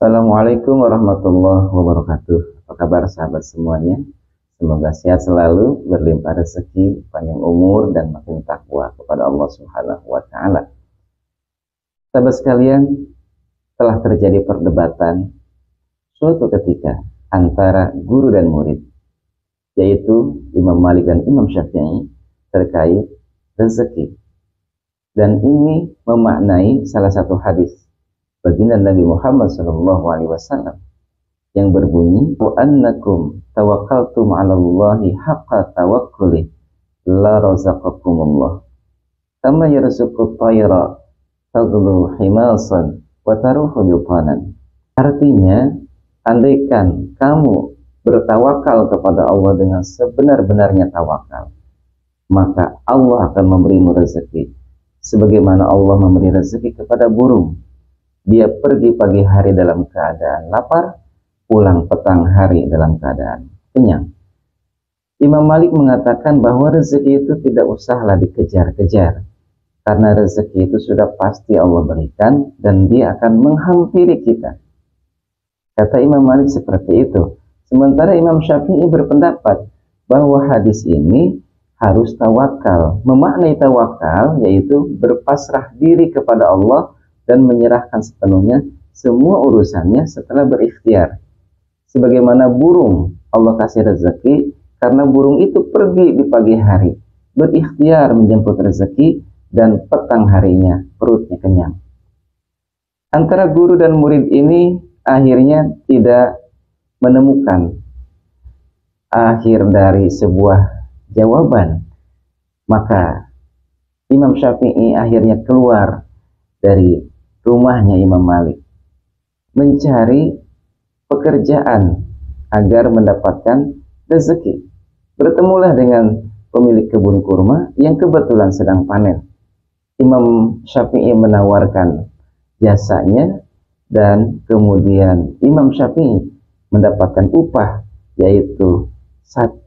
Assalamualaikum warahmatullahi wabarakatuh. Apa kabar sahabat semuanya? Semoga sehat selalu, berlimpah rezeki, panjang umur, dan makin takwa kepada Allah Subhanahu wa Ta'ala. Sahabat sekalian, telah terjadi perdebatan suatu ketika antara guru dan murid, yaitu Imam Malik dan Imam Syafi'i terkait rezeki. Dan ini memaknai salah satu hadis baginda Nabi Muhammad SAW yang berbunyi, wa annakum tawakkaltum 'ala Allahi haqqa tawakkuli la razaqakumullah kama yarzuqut tayra taghdu himasan wa taruhu bitanan. Artinya, andaikan kamu bertawakal kepada Allah dengan sebenar-benarnya tawakal, maka Allah akan memberimu rezeki sebagaimana Allah memberi rezeki kepada burung. Dia pergi pagi hari dalam keadaan lapar, pulang petang hari dalam keadaan kenyang. Imam Malik mengatakan bahwa rezeki itu tidak usahlah dikejar-kejar, karena rezeki itu sudah pasti Allah berikan dan dia akan menghampiri kita. Kata Imam Malik seperti itu. Sementara Imam Syafi'i berpendapat bahwa hadis ini harus tawakal. Memaknai tawakal yaitu berpasrah diri kepada Allah dan menyerahkan sepenuhnya semua urusannya setelah berikhtiar. Sebagaimana burung, Allah kasih rezeki karena burung itu pergi di pagi hari, berikhtiar menjemput rezeki, dan petang harinya perutnya kenyang. Antara guru dan murid ini akhirnya tidak menemukan akhir dari sebuah jawaban. Maka Imam Syafi'i akhirnya keluar dari rumahnya Imam Malik mencari pekerjaan agar mendapatkan rezeki. Bertemulah dengan pemilik kebun kurma yang kebetulan sedang panen. Imam Syafi'i menawarkan jasanya dan kemudian Imam Syafi'i mendapatkan upah, yaitu 1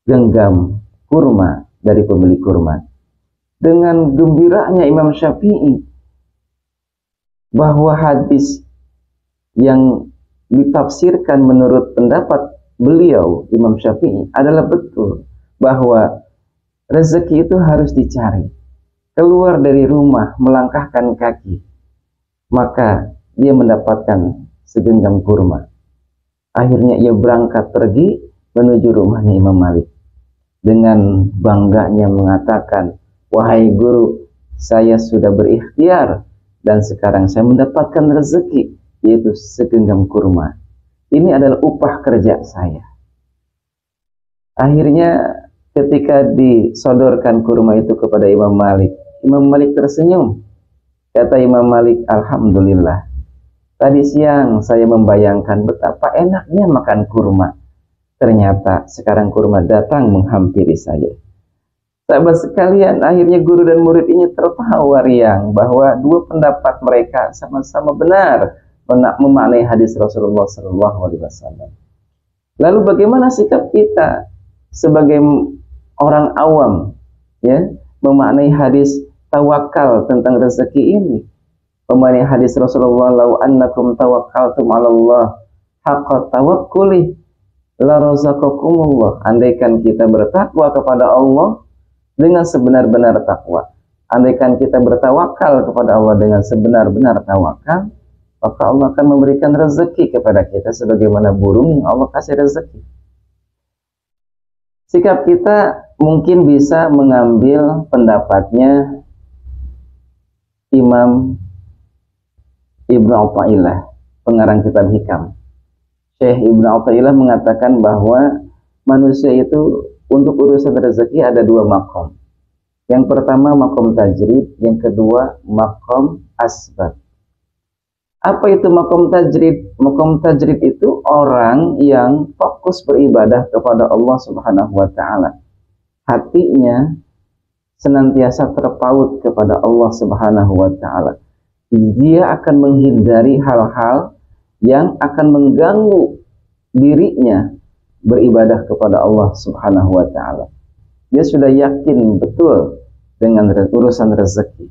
genggam kurma dari pemilik kurma. Dengan gembiranya Imam Syafi'i bahwa hadis yang ditafsirkan menurut pendapat beliau, Imam Syafi'i, adalah betul bahwa rezeki itu harus dicari. Keluar dari rumah, melangkahkan kaki, maka dia mendapatkan segenggam kurma. Akhirnya ia berangkat pergi menuju rumahnya Imam Malik. Dengan bangganya mengatakan, wahai guru, saya sudah berikhtiar dan sekarang saya mendapatkan rezeki, yaitu segenggam kurma. Ini adalah upah kerja saya. Akhirnya ketika disodorkan kurma itu kepada Imam Malik, Imam Malik tersenyum. Kata Imam Malik, alhamdulillah, tadi siang saya membayangkan betapa enaknya makan kurma. Ternyata sekarang kurma datang menghampiri saya. Sahabat sekalian, akhirnya guru dan murid ini tertawa riang bahwa dua pendapat mereka sama-sama benar memaknai hadis Rasulullah SAW. Lalu bagaimana sikap kita sebagai orang awam, ya, memaknai hadis tawakal tentang rezeki ini? Memaknai hadis Rasulullah, lau annakum tawakkaltum 'ala Allah haqqa tawakkuli la razaqakumullah. Andaikan kita bertakwa kepada Allah dengan sebenar-benar takwa, andaikan kita bertawakal kepada Allah dengan sebenar-benar tawakal, maka Allah akan memberikan rezeki kepada kita sebagaimana burung yang Allah kasih rezeki. Sikap kita mungkin bisa mengambil pendapatnya Imam Ibnu Athaillah, pengarang kitab Hikam. Syekh Ibnu Athaillah mengatakan bahwa manusia itu untuk urusan rezeki ada 2 makom. Yang pertama makom tajrid, yang kedua makom asbab. Apa itu makom tajrid? Makom tajrid itu orang yang fokus beribadah kepada Allah Subhanahu wa Ta'ala. Hatinya senantiasa terpaut kepada Allah Subhanahu wa Ta'ala. Dia akan menghindari hal-hal yang akan mengganggu dirinya beribadah kepada Allah Subhanahu wa Ta'ala. Dia sudah yakin betul dengan urusan rezeki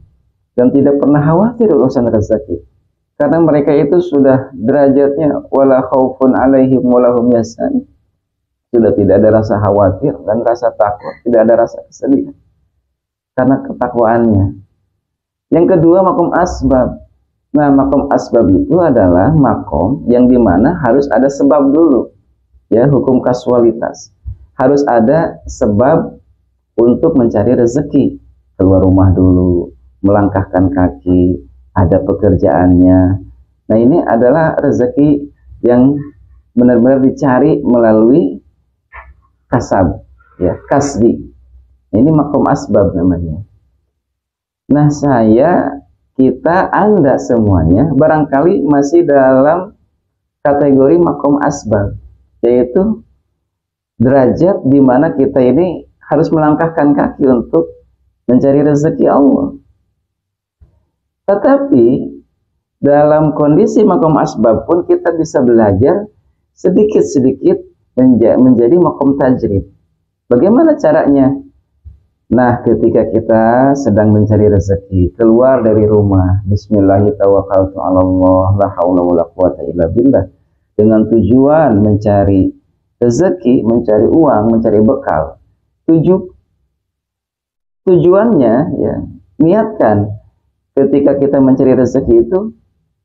dan tidak pernah khawatir urusan rezeki. Karena mereka itu sudah derajatnya wala khaufun alaihim walahum yahzanun. Sudah tidak ada rasa khawatir dan rasa takut, tidak ada rasa kesedihan karena ketakwaannya. Yang kedua, makom asbab. Nah, makom asbab itu adalah makom yang dimana harus ada sebab dulu, ya, hukum kasualitas. Harus ada sebab untuk mencari rezeki, keluar rumah dulu, melangkahkan kaki, ada pekerjaannya. Nah, ini adalah rezeki yang benar-benar dicari melalui kasab, ya, kasbi. Ini makom asbab namanya. Nah, kita, Anda semuanya barangkali masih dalam kategori makom asbab, yaitu derajat di mana kita ini harus melangkahkan kaki untuk mencari rezeki Allah. Tetapi dalam kondisi makom asbab pun kita bisa belajar sedikit-sedikit menjadi makom tajrid. Bagaimana caranya? Nah, ketika kita sedang mencari rezeki, keluar dari rumah, bismillahirrahmanirrahim, la haula wala quwata illa billah, dengan tujuan mencari rezeki, mencari uang, mencari bekal. Tujuannya, ya, niatkan ketika kita mencari rezeki itu,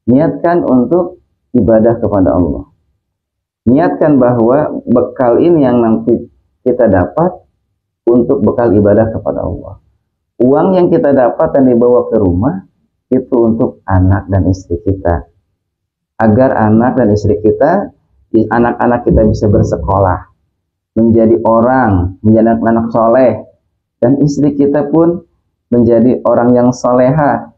niatkan untuk ibadah kepada Allah. Niatkan bahwa bekal ini yang nanti kita dapat untuk bekal ibadah kepada Allah. Uang yang kita dapat dan dibawa ke rumah itu untuk anak dan istri kita. Agar anak dan istri kita, anak-anak kita bisa bersekolah, menjadi orang, menjadi anak soleh, dan istri kita pun menjadi orang yang soleha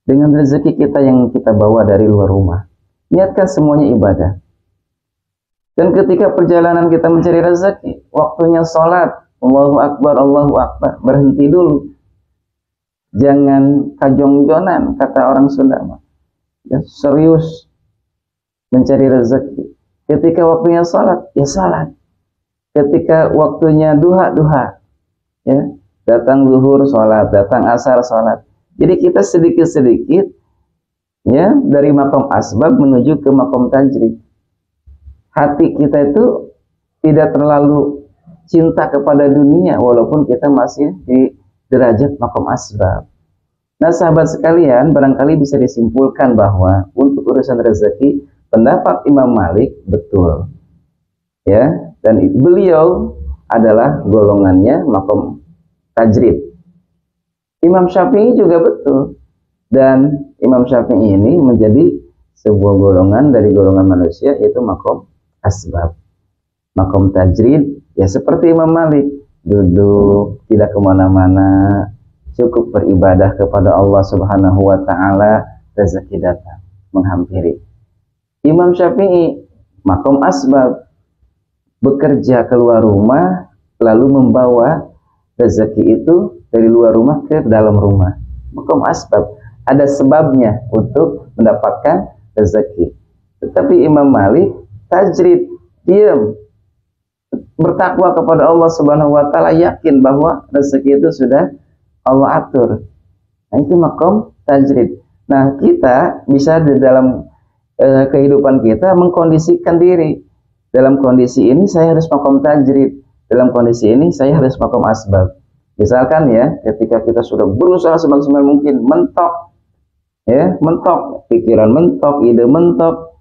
dengan rezeki kita yang kita bawa dari luar rumah. Niatkan semuanya ibadah. Dan ketika perjalanan kita mencari rezeki, waktunya sholat, Allahu Akbar, berhenti dulu. Jangan kajong-jonan, kata orang Sunda. Ya, serius mencari rezeki. Ketika waktunya sholat, ya sholat. Ketika waktunya duha, ya, datang zuhur sholat, datang asar sholat. Jadi kita sedikit-sedikit, ya, dari makom asbab menuju ke makom tajrid. Hati kita itu tidak terlalu cinta kepada dunia walaupun kita masih di derajat makom asbab. Nah, sahabat sekalian, barangkali bisa disimpulkan bahwa untuk urusan rezeki pendapat Imam Malik betul, ya, dan beliau adalah golongannya makom tajrid. Imam Syafi'i juga betul, dan Imam Syafi'i ini menjadi sebuah golongan dari golongan manusia, yaitu makom asbab. Makom tajrid, ya seperti Imam Malik, duduk, tidak kemana-mana, cukup beribadah kepada Allah Subhanahu wa Ta'ala, rezeki datang menghampiri. Imam Syafi'i, makom asbab, bekerja keluar rumah, lalu membawa rezeki itu dari luar rumah ke dalam rumah. Makom asbab, ada sebabnya untuk mendapatkan rezeki. Tetapi Imam Malik tajrid, diam, bertakwa kepada Allah Subhanahu wa Ta'ala, yakin bahwa rezeki itu sudah Allah atur. Nah, itu makom tajrid. Nah, kita bisa di dalam kehidupan kita mengkondisikan diri. Dalam kondisi ini saya harus makom tajrid, dalam kondisi ini saya harus makom asbab. Misalkan, ya, ketika kita sudah berusaha semaksimal mungkin, mentok, ya, mentok, pikiran mentok, ide mentok,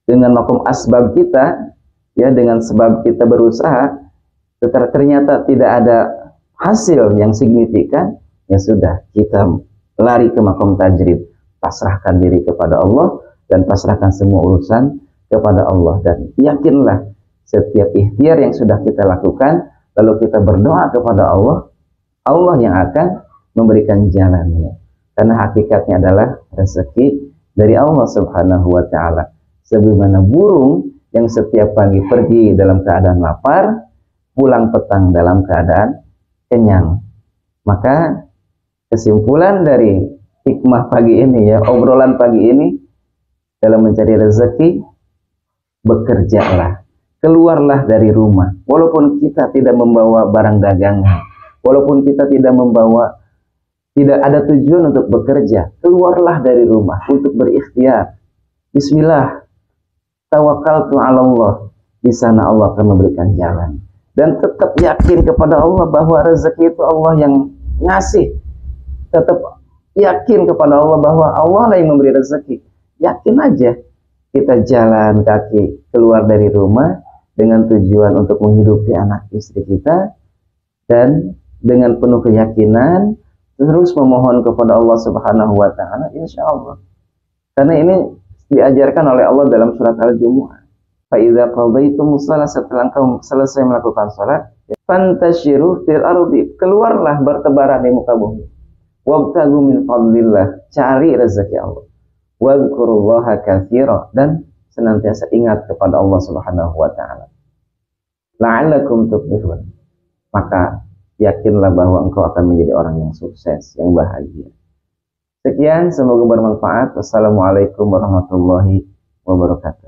dengan makom asbab kita, ya, dengan sebab kita berusaha, ternyata tidak ada hasil yang signifikan, ya sudah, kita lari ke makom tajrid, pasrahkan diri kepada Allah dan pasrahkan semua urusan kepada Allah, dan yakinlah setiap ikhtiar yang sudah kita lakukan, lalu kita berdoa kepada Allah, Allah yang akan memberikan jalannya, karena hakikatnya adalah rezeki dari Allah Subhanahu wa Ta'ala. Sebagaimana burung yang setiap pagi pergi dalam keadaan lapar, pulang petang dalam keadaan kenyang. Maka kesimpulan dari hikmah pagi ini, ya, obrolan pagi ini, dalam mencari rezeki, bekerjalah, keluarlah dari rumah. Walaupun kita tidak membawa barang dagangan, walaupun kita tidak ada tujuan untuk bekerja, keluarlah dari rumah untuk berikhtiar, Bismillah, tawakkaltu 'ala Allah. Di sana Allah akan memberikan jalan. Dan tetap yakin kepada Allah bahwa rezeki itu Allah yang ngasih. Tetap yakin kepada Allah bahwa Allah lah yang memberi rezeki. Yakin aja. Kita jalan kaki keluar dari rumah dengan tujuan untuk menghidupi anak istri kita, dan dengan penuh keyakinan terus memohon kepada Allah Subhanahu wa taala, insya Allah. Karena ini diajarkan oleh Allah dalam surat Al-Jumu'ah. Fa idza qadaytumus shalah, setelah engkau selesai melakukan salat, fantashiru fil ardi, keluarlah bertebaran di muka bumi. Wabtaghu min fadlillah, cari rezeki Allah. Wadhkurullaha katsira, dan senantiasa ingat kepada Allah Subhanahu wa taala. La'allakum tuflihun. Maka yakinlah bahwa engkau akan menjadi orang yang sukses, yang bahagia. Sekian, semoga bermanfaat. Wassalamualaikum warahmatullahi wabarakatuh.